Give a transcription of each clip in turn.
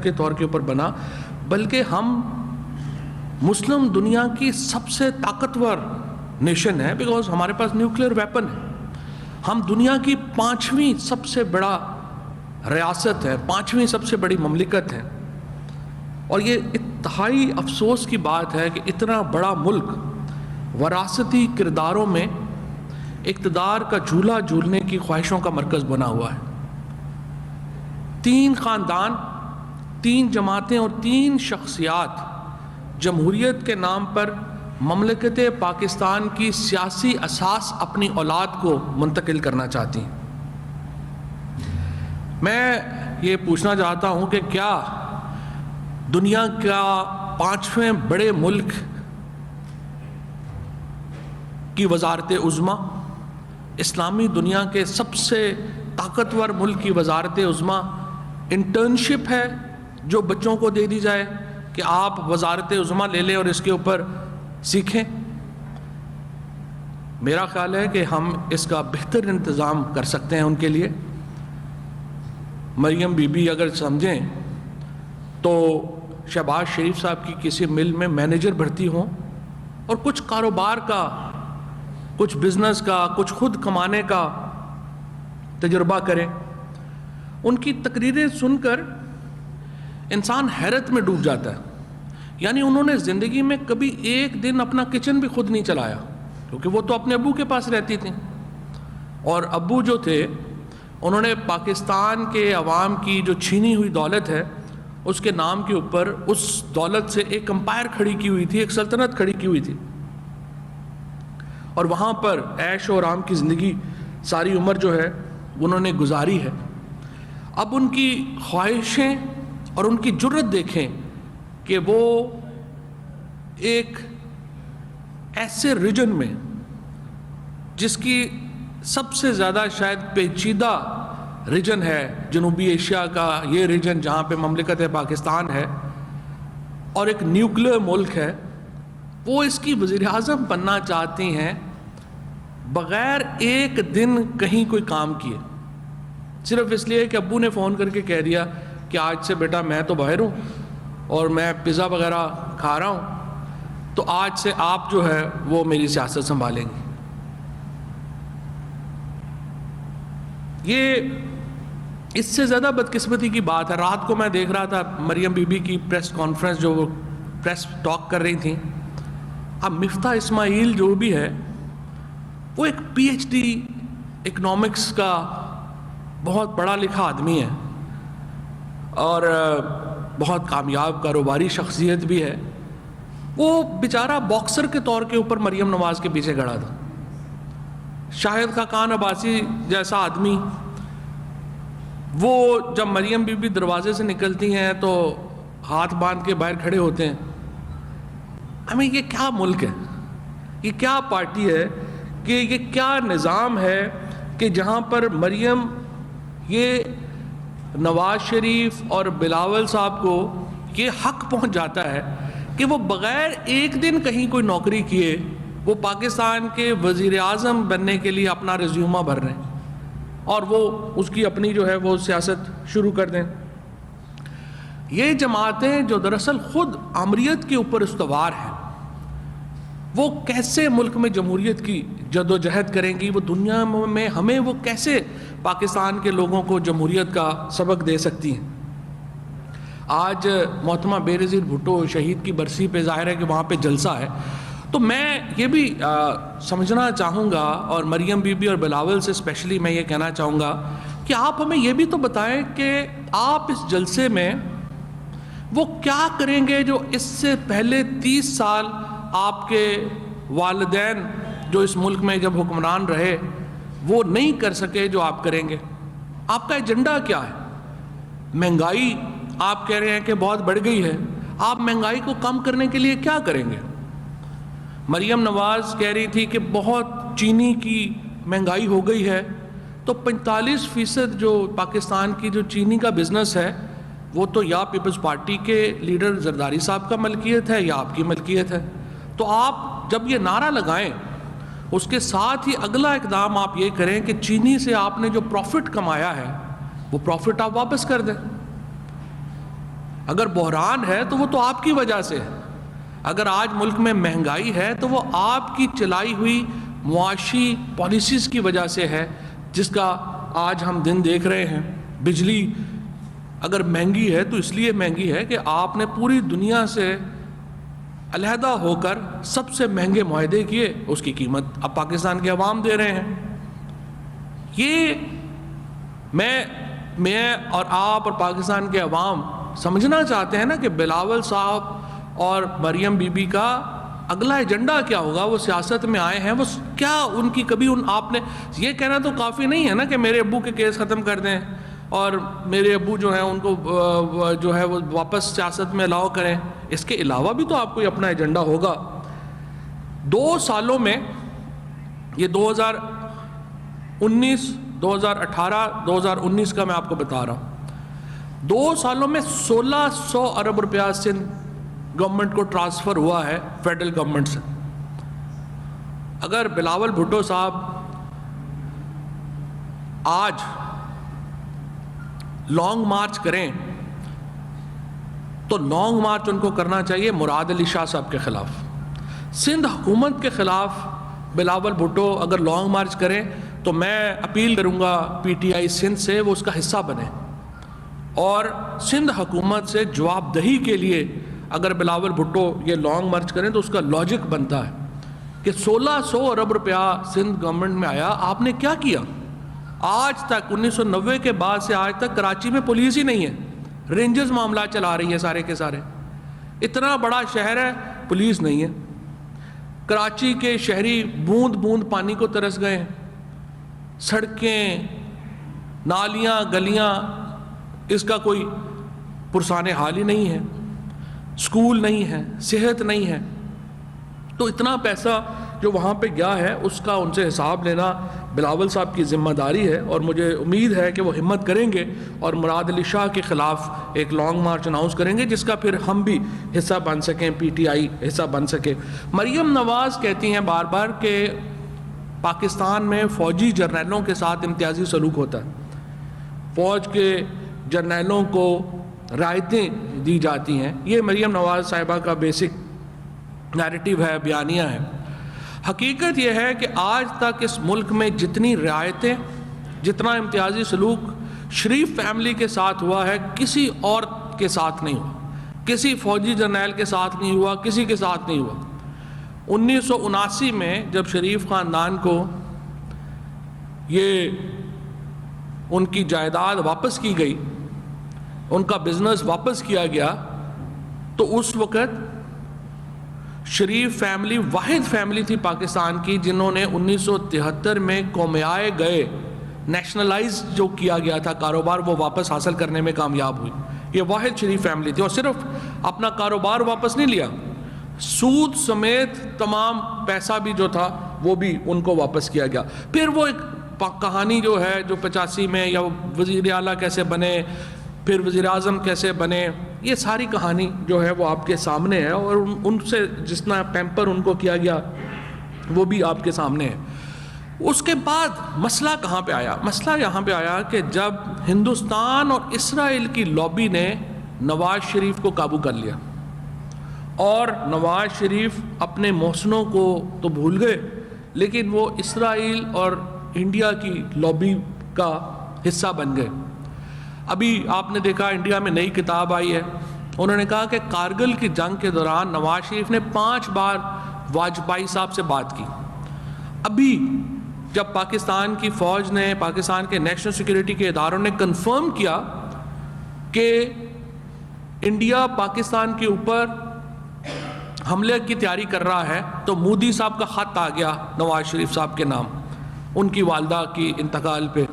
کے طور کے اوپر بنا، بلکہ ہم مسلم دنیا کی سب سے طاقتور نیشن ہے، بیکاز ہمارے پاس نیوکلیئر ویپن ہے. ہم دنیا کی 5ویں سب سے بڑا ریاست ہے، 5ویں سب سے بڑی مملکت ہے. اور یہ انتہائی افسوس کی بات ہے کہ اتنا بڑا ملک وراثتی کرداروں میں اقتدار کا جھولا جھولنے کی خواہشوں کا مرکز بنا ہوا ہے. 3 خاندان، 3 جماعتیں اور 3 شخصیات جمہوریت کے نام پر مملکت پاکستان کی سیاسی اساس اپنی اولاد کو منتقل کرنا چاہتی ہیں. میں یہ پوچھنا چاہتا ہوں کہ کیا دنیا کا 5ویں بڑے ملک کی وزارت عظمیٰ، اسلامی دنیا کے سب سے طاقتور ملک کی وزارت عظمیٰ انٹرنشپ ہے جو بچوں کو دے دی جائے کہ آپ وزارت عظمیٰ لے لیں اور اس کے اوپر سیکھیں؟ میرا خیال ہے کہ ہم اس کا بہتر انتظام کر سکتے ہیں ان کے لیے. مریم بی بی اگر سمجھیں تو شہباز شریف صاحب کی کسی مل میں مینیجر بھرتی ہوں اور کچھ کاروبار کا، کچھ بزنس کا، کچھ خود کمانے کا تجربہ کریں. ان کی تقریریں سن کر انسان حیرت میں ڈوب جاتا ہے. یعنی انہوں نے زندگی میں کبھی ایک دن اپنا کچن بھی خود نہیں چلایا، کیونکہ وہ تو اپنے ابو کے پاس رہتی تھیں، اور ابو جو تھے انہوں نے پاکستان کے عوام کی جو چھینی ہوئی دولت ہے اس کے نام کے اوپر اس دولت سے ایک امپائر کھڑی کی ہوئی تھی، ایک سلطنت کھڑی کی ہوئی تھی، اور وہاں پر عیش و آرام کی زندگی ساری عمر جو ہے انہوں نے گزاری ہے. اب ان کی خواہشیں اور ان کی جرت دیکھیں کہ وہ ایک ایسے ریجن میں جس کی سب سے زیادہ شاید پیچیدہ ریجن ہے، جنوبی ایشیا کا یہ ریجن جہاں پہ مملکت پاکستان ہے اور ایک نیوکلیئر ملک ہے، وہ اس کی وزیر اعظم بننا چاہتی ہیں بغیر ایک دن کہیں کوئی کام کیے، صرف اس لیے کہ ابو نے فون کر کے کہہ دیا کہ آج سے بیٹا میں تو باہر ہوں اور میں پیزا وغیرہ کھا رہا ہوں، تو آج سے آپ جو ہے وہ میری سیاست سنبھالیں گی. یہ اس سے زیادہ بدقسمتی کی بات ہے. رات کو میں دیکھ رہا تھا مریم بی بی کی پریس کانفرنس، جو وہ پریس ٹاک کر رہی تھیں. اب مفتاح اسماعیل جو بھی ہے وہ ایک پی ایچ ڈی اکنامکس کا بہت پڑھا لکھا آدمی ہے اور بہت کامیاب کاروباری شخصیت بھی ہے. وہ بیچارہ باکسر کے طور کے اوپر مریم نواز کے پیچھے کھڑا تھا. شاہد خاقان عباسی جیسا آدمی، وہ جب مریم بی بی دروازے سے نکلتی ہیں تو ہاتھ باندھ کے باہر کھڑے ہوتے ہیں. ہمیں یہ کیا ملک ہے، یہ کیا پارٹی ہے، کہ یہ کیا نظام ہے کہ جہاں پر مریم یہ نواز شریف اور بلاول صاحب کو یہ حق پہنچ جاتا ہے کہ وہ بغیر ایک دن کہیں کوئی نوکری کیے وہ پاکستان کے وزیر اعظم بننے کے لیے اپنا ریزیومہ بھر رہے ہیں اور وہ اس کی اپنی جو ہے وہ سیاست شروع کر دیں. یہ جماعتیں جو دراصل خود آمریت کے اوپر استوار ہیں، وہ کیسے ملک میں جمہوریت کی جد و جہد کریں گی؟ وہ دنیا میں ہمیں وہ کیسے پاکستان کے لوگوں کو جمہوریت کا سبق دے سکتی ہیں؟ آج محترمہ بےنظیر بھٹو شہید کی برسی پہ ظاہر ہے کہ وہاں پہ جلسہ ہے، تو میں یہ بھی سمجھنا چاہوں گا اور مریم بی بی اور بلاول سے اسپیشلی میں یہ کہنا چاہوں گا کہ آپ ہمیں یہ بھی تو بتائیں کہ آپ اس جلسے میں وہ کیا کریں گے جو اس سے پہلے 30 سال آپ کے والدین جو اس ملک میں جب حکمران رہے وہ نہیں کر سکے جو آپ کریں گے. آپ کا ایجنڈا کیا ہے؟ مہنگائی آپ کہہ رہے ہیں کہ بہت بڑھ گئی ہے، آپ مہنگائی کو کم کرنے کے لیے کیا کریں گے؟ مریم نواز کہہ رہی تھی کہ بہت چینی کی مہنگائی ہو گئی ہے، تو 45% جو پاکستان کی جو چینی کا بزنس ہے وہ تو یا پیپلز پارٹی کے لیڈر زرداری صاحب کا ملکیت ہے یا آپ کی ملکیت ہے. تو آپ جب یہ نعرہ لگائیں اس کے ساتھ ہی اگلا اقدام آپ یہ کریں کہ چینی سے آپ نے جو پروفٹ کمایا ہے وہ پروفٹ آپ واپس کر دیں. اگر بحران ہے تو وہ تو آپ کی وجہ سے ہے. اگر آج ملک میں مہنگائی ہے تو وہ آپ کی چلائی ہوئی معاشی پالیسیز کی وجہ سے ہے, جس کا آج ہم دن دیکھ رہے ہیں. بجلی اگر مہنگی ہے تو اس لیے مہنگی ہے کہ آپ نے پوری دنیا سے علیحدہ ہو کر سب سے مہنگے معاہدے کیے, اس کی قیمت اب پاکستان کے عوام دے رہے ہیں. یہ میں اور آپ اور پاکستان کے عوام سمجھنا چاہتے ہیں نا کہ بلاول صاحب اور مریم بی بی کا اگلا ایجنڈا کیا ہوگا. وہ سیاست میں آئے ہیں, وہ کیا ان کی کبھی آپ نے یہ کہنا تو کافی نہیں ہے نا کہ میرے ابو کے کیس ختم کر دیں اور میرے ابو جو ہیں ان کو جو ہے وہ واپس سیاست میں الاؤ کریں. اس کے علاوہ بھی تو آپ کو اپنا ایجنڈا ہوگا. 2 سالوں میں یہ 2019 2018 2019 کا میں آپ کو بتا رہا ہوں, 2 سالوں میں 1600 ارب روپیہ سندھ گورنمنٹ کو ٹرانسفر ہوا ہے فیڈرل گورنمنٹ سے. اگر بلاول بھٹو صاحب آج لانگ مارچ کریں تو لانگ مارچ ان کو کرنا چاہیے مراد علی شاہ صاحب کے خلاف. سندھ حکومت کے خلاف بلاول بھٹو اگر لانگ مارچ کریں تو میں اپیل کروں گا پی ٹی آئی سندھ سے وہ اس کا حصہ بنے, اور سندھ حکومت سے جواب دہی کے لیے اگر بلاول بھٹو یہ لانگ مارچ کریں تو اس کا لاجک بنتا ہے کہ 1600 ارب روپیہ سندھ گورنمنٹ میں آیا, آپ نے کیا کیا؟ آج تک 1990 کے بعد سے آج تک کراچی میں پولیس ہی نہیں ہے, رینجرز معاملات چلا رہی ہے سارے کے سارے. اتنا بڑا شہر ہے, پولیس نہیں ہے. کراچی کے شہری بوند بوند پانی کو ترس گئے ہیں. سڑکیں, نالیاں, گلیاں, اس کا کوئی پرسان حال ہی نہیں ہے. اسکول نہیں ہے, صحت نہیں ہے. تو اتنا پیسہ جو وہاں پہ گیا ہے اس کا ان سے حساب لینا بلاول صاحب کی ذمہ داری ہے, اور مجھے امید ہے کہ وہ ہمت کریں گے اور مراد علی شاہ کے خلاف ایک لانگ مارچ اناؤنس کریں گے جس کا پھر ہم بھی حصہ بن سکیں, پی ٹی آئی حصہ بن سکے. مریم نواز کہتی ہیں بار بار کہ پاکستان میں فوجی جرنیلوں کے ساتھ امتیازی سلوک ہوتا ہے, فوج کے جرنیلوں کو رعایتیں دی جاتی ہیں. یہ مریم نواز صاحبہ کا بیسک نیریٹو ہے, بیانیہ ہے. حقیقت یہ ہے کہ آج تک اس ملک میں جتنی رعایتیں, جتنا امتیازی سلوک شریف فیملی کے ساتھ ہوا ہے کسی اور کے ساتھ نہیں ہوا, کسی فوجی جرنیل کے ساتھ نہیں ہوا, کسی کے ساتھ نہیں ہوا. 1979 میں جب شریف خاندان کو یہ ان کی جائیداد واپس کی گئی, ان کا بزنس واپس کیا گیا, تو اس وقت شریف فیملی واحد فیملی تھی پاکستان کی جنہوں نے 1973 میں قومیائے گئے نیشنلائز جو کیا گیا تھا کاروبار وہ واپس حاصل کرنے میں کامیاب ہوئی. یہ واحد شریف فیملی تھی, اور صرف اپنا کاروبار واپس نہیں لیا, سود سمیت تمام پیسہ بھی جو تھا وہ بھی ان کو واپس کیا گیا. پھر وہ ایک کہانی جو ہے جو 85 میں یا وزیر اعلیٰ کیسے بنے, پھر وزیر اعظم کیسے بنے, یہ ساری کہانی جو ہے وہ آپ کے سامنے ہے, اور ان سے جتنا پیمپر ان کو کیا گیا وہ بھی آپ کے سامنے ہے. اس کے بعد مسئلہ کہاں پہ آیا؟ مسئلہ یہاں پہ آیا کہ جب ہندوستان اور اسرائیل کی لابی نے نواز شریف کو قابو کر لیا, اور نواز شریف اپنے محسنوں کو تو بھول گئے لیکن وہ اسرائیل اور انڈیا کی لابی کا حصہ بن گئے. ابھی آپ نے دیکھا انڈیا میں نئی کتاب آئی ہے, انہوں نے کہا کہ کارگل کی جنگ کے دوران نواز شریف نے 5 بار واجپئی صاحب سے بات کی. ابھی جب پاکستان کی فوج نے, پاکستان کے نیشنل سیکیورٹی کے اداروں نے کنفرم کیا کہ انڈیا پاکستان کے اوپر حملے کی تیاری کر رہا ہے, تو مودی صاحب کا خط آ گیا نواز شریف صاحب کے نام ان کی والدہ کی انتقال پہ.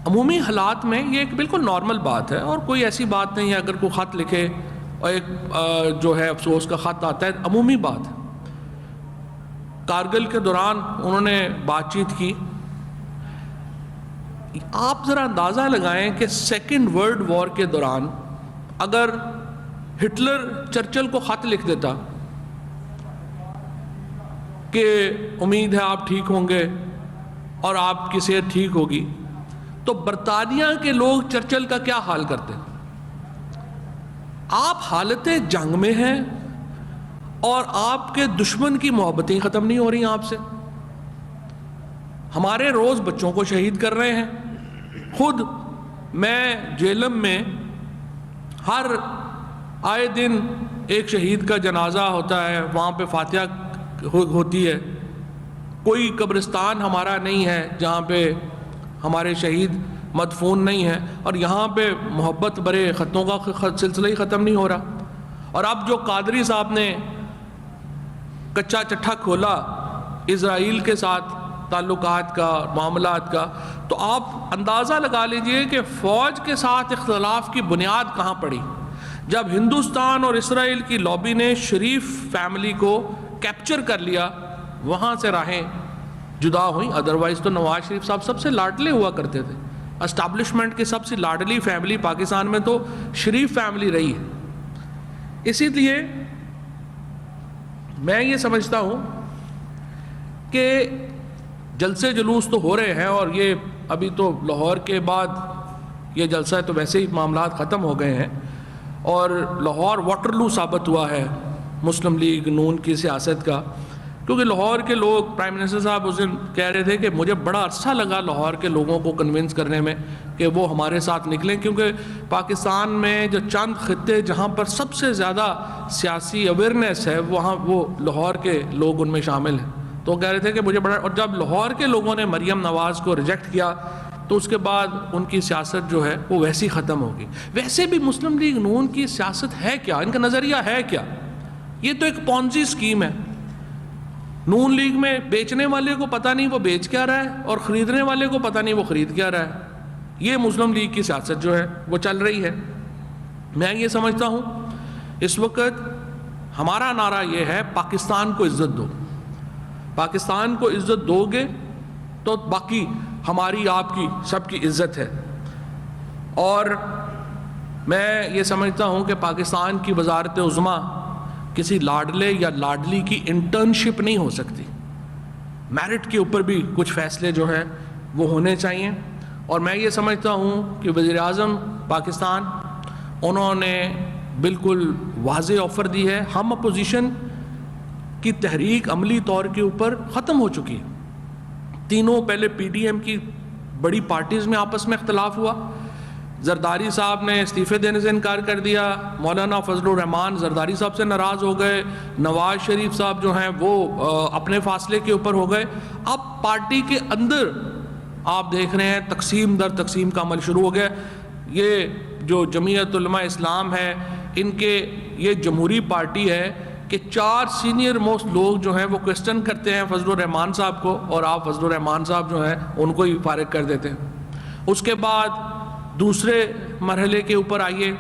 عمومی حالات میں یہ ایک بالکل نارمل بات ہے, اور کوئی ایسی بات نہیں ہے اگر کوئی خط لکھے اور ایک جو ہے افسوس کا خط آتا ہے, عمومی بات ہے. کارگل کے دوران انہوں نے بات چیت کی. آپ ذرا اندازہ لگائیں کہ سیکنڈ ورلڈ وار کے دوران اگر ہٹلر چرچل کو خط لکھ دیتا کہ امید ہے آپ ٹھیک ہوں گے اور آپ کی صحت ٹھیک ہوگی, تو برطانیہ کے لوگ چرچل کا کیا حال کرتے؟ آپ حالت جنگ میں ہیں اور آپ کے دشمن کی محبتیں ختم نہیں ہو رہی آپ سے. ہمارے روز بچوں کو شہید کر رہے ہیں. خود میں جیلم میں ہر آئے دن ایک شہید کا جنازہ ہوتا ہے, وہاں پہ فاتحہ ہوتی ہے. کوئی قبرستان ہمارا نہیں ہے جہاں پہ ہمارے شہید مدفون نہیں ہیں, اور یہاں پہ محبت برے خطوں کا سلسلہ ہی ختم نہیں ہو رہا. اور اب جو قادری صاحب نے کچا چٹھا کھولا اسرائیل کے ساتھ تعلقات کا, معاملات کا, تو آپ اندازہ لگا لیجئے کہ فوج کے ساتھ اختلاف کی بنیاد کہاں پڑی. جب ہندوستان اور اسرائیل کی لابی نے شریف فیملی کو کیپچر کر لیا, وہاں سے راہیں جدا ہوئیں. ادروائز تو نواز شریف صاحب سب سے لاڈلے ہوا کرتے تھے. اسٹیبلشمنٹ کی سب سے لاڈلی فیملی پاکستان میں تو شریف فیملی رہی ہے. اسی لیے میں یہ سمجھتا ہوں کہ جلسے جلوس تو ہو رہے ہیں, اور یہ ابھی تو لاہور کے بعد یہ جلسہ ہے تو ویسے ہی معاملات ختم ہو گئے ہیں, اور لاہور واٹرلو ثابت ہوا ہے مسلم لیگ نون کی سیاست کا. کیونکہ لاہور کے لوگ, پرائم منسٹر صاحب اس دن کہہ رہے تھے کہ مجھے بڑا عرصہ لگا لاہور کے لوگوں کو کنونس کرنے میں کہ وہ ہمارے ساتھ نکلیں, کیونکہ پاکستان میں جو چند خطے جہاں پر سب سے زیادہ سیاسی اویئرنیس ہے وہاں وہ لاہور کے لوگ ان میں شامل ہیں. تو کہہ رہے تھے کہ مجھے بڑا, اور جب لاہور کے لوگوں نے مریم نواز کو ریجیکٹ کیا تو اس کے بعد ان کی سیاست جو ہے وہ ویسی ختم ہوگی. ویسے بھی مسلم لیگ نون کی سیاست ہے کیا, ان کا نظریہ ہے کیا؟ یہ تو ایک پونزی سکیم ہے. نون لیگ میں بیچنے والے کو پتہ نہیں وہ بیچ کیا رہا ہے, اور خریدنے والے کو پتہ نہیں وہ خرید کیا رہا ہے. یہ مسلم لیگ کی سیاست جو ہے وہ چل رہی ہے. میں یہ سمجھتا ہوں اس وقت ہمارا نعرہ یہ ہے, پاکستان کو عزت دو. پاکستان کو عزت دو گے تو باقی ہماری آپ کی سب کی عزت ہے. اور میں یہ سمجھتا ہوں کہ پاکستان کی وزارت عظمیٰ کسی لاڈلے یا لاڈلی کی انٹرنشپ نہیں ہو سکتی. میرٹ کے اوپر بھی کچھ فیصلے جو ہیں وہ ہونے چاہیے. اور میں یہ سمجھتا ہوں کہ وزیر اعظم پاکستان انہوں نے بالکل واضح آفر دی ہے. ہم اپوزیشن کی تحریک عملی طور کے اوپر ختم ہو چکی ہے. تینوں پہلے پی ڈی ایم کی بڑی پارٹیز میں آپس میں اختلاف ہوا. زرداری صاحب نے استعفے دینے سے انکار کر دیا, مولانا فضل الرحمان زرداری صاحب سے ناراض ہو گئے, نواز شریف صاحب جو ہیں وہ اپنے فاصلے کے اوپر ہو گئے. اب پارٹی کے اندر آپ دیکھ رہے ہیں تقسیم در تقسیم کا عمل شروع ہو گیا. یہ جو جمعیت علماء اسلام ہے, ان کے یہ جمہوری پارٹی ہے کہ 4 سینئر موسٹ لوگ جو ہیں وہ کوسچن کرتے ہیں فضل الرحمان صاحب کو, اور آپ فضل الرحمان صاحب جو ہیں ان کو ہی فارغ کر دیتے ہیں. اس کے بعد دوسرے مرحلے کے اوپر آئیے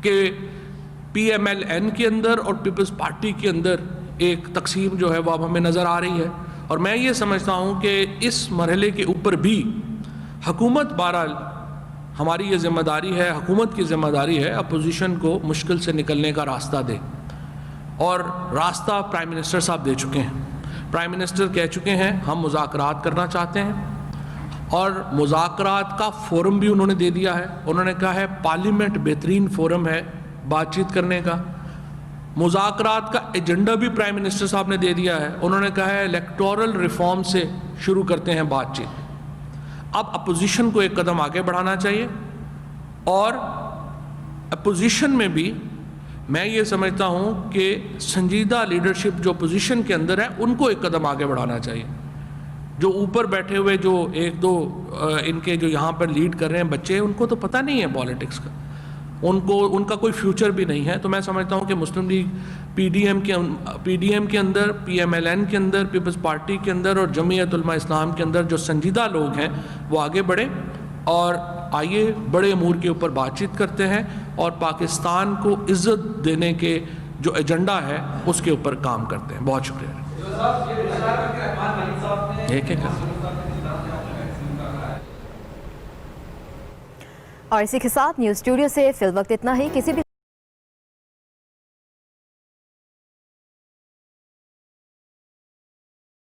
کہ پی ایم ایل این کے اندر اور پیپلز پارٹی کے اندر ایک تقسیم جو ہے وہ اب ہمیں نظر آ رہی ہے. اور میں یہ سمجھتا ہوں کہ اس مرحلے کے اوپر بھی حکومت, بہرحال ہماری یہ ذمہ داری ہے, حکومت کی ذمہ داری ہے اپوزیشن کو مشکل سے نکلنے کا راستہ دے. اور راستہ پرائم منسٹر صاحب دے چکے ہیں. پرائم منسٹر کہہ چکے ہیں ہم مذاکرات کرنا چاہتے ہیں, اور مذاکرات کا فورم بھی انہوں نے دے دیا ہے. انہوں نے کہا ہے پارلیمنٹ بہترین فورم ہے بات چیت کرنے کا. مذاکرات کا ایجنڈا بھی پرائم منسٹر صاحب نے دے دیا ہے. انہوں نے کہا ہے الیکٹورل ریفارم سے شروع کرتے ہیں بات چیت. اب اپوزیشن کو ایک قدم آگے بڑھانا چاہیے, اور اپوزیشن میں بھی میں یہ سمجھتا ہوں کہ سنجیدہ لیڈرشپ جو اپوزیشن کے اندر ہے ان کو ایک قدم آگے بڑھانا چاہیے. جو اوپر بیٹھے ہوئے جو 1-2 ان کے جو یہاں پر لیڈ کر رہے ہیں بچے, ان کو تو پتہ نہیں ہے پالیٹکس کا, ان کا کوئی فیوچر بھی نہیں ہے. تو میں سمجھتا ہوں کہ مسلم لیگ پی ڈی ایم کے اندر, پی ایم ایل این کے اندر, پیپلز پارٹی کے اندر اور جمعیت علماء اسلام کے اندر جو سنجیدہ لوگ ہیں وہ آگے بڑھیں, اور آئیے بڑے امور کے اوپر بات چیت کرتے ہیں, اور پاکستان کو عزت دینے کے جو ایجنڈا ہے اس کے اوپر کام کرتے ہیں. بہت شکریہ. اور اسی کے ساتھ نیوز اسٹوڈیو سے فی الوقت اتنا ہی. کسی بھی